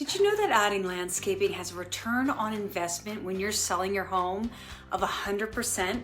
Did you know that adding landscaping has a return on investment when you're selling your home of 100%?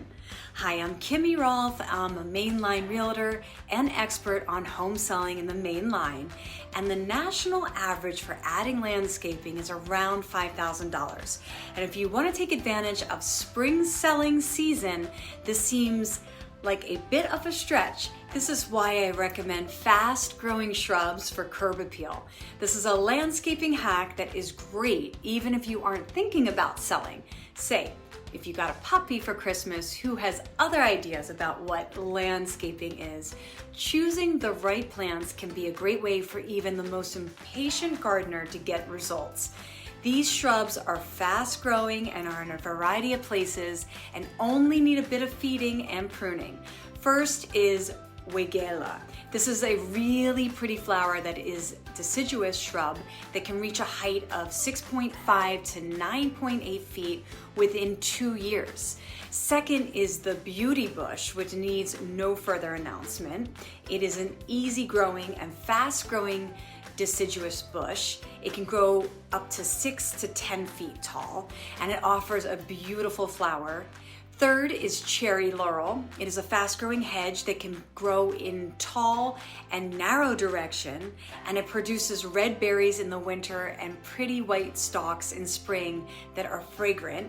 Hi, I'm Kimmy Rolph. I'm a mainline realtor and expert on home selling in the main line. And the national average for adding landscaping is around $5,000. And if you want to take advantage of spring selling season, this seems like a bit of a stretch. This is why I recommend fast growing shrubs for curb appeal. This is a landscaping hack that is great even if you aren't thinking about selling. Say, if you got a puppy for Christmas who has other ideas about what landscaping is, choosing the right plants can be a great way for even the most impatient gardener to get results. These shrubs are fast growing and are in a variety of places and only need a bit of feeding and pruning. First is Weigela. This is a really pretty flower that is deciduous shrub that can reach a height of 6.5 to 9.8 feet within 2 years. Second is the beauty bush, which needs no further announcement. It is an easy growing and fast growing deciduous bush. It can grow up to 6 to 10 feet tall, and it offers a beautiful flower. Third is cherry laurel. It is a fast-growing hedge that can grow in tall and narrow direction, and it produces red berries in the winter and pretty white stalks in spring that are fragrant.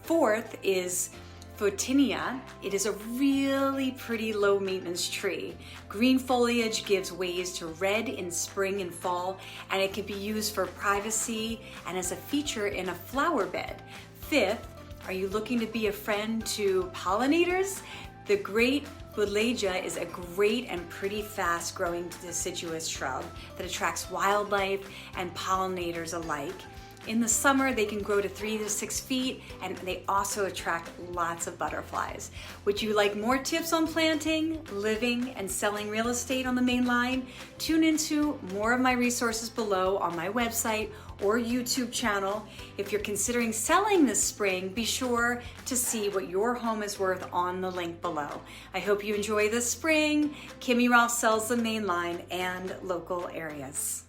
Fourth is Photinia. It is a really pretty low maintenance tree. Green foliage gives ways to red in spring and fall, and it can be used for privacy and as a feature in a flower bed. Fifth, are you looking to be a friend to pollinators? The great Buddleia is a great and pretty fast growing deciduous shrub that attracts wildlife and pollinators alike. In the summer, they can grow to 3 to 6 feet, and they also attract lots of butterflies. Would you like more tips on planting, living, and selling real estate on the main line? Tune into more of my resources below on my website or YouTube channel. If you're considering selling this spring, be sure to see what your home is worth on the link below. I hope you enjoy this spring. Kimmy Rolph sells the main line and local areas.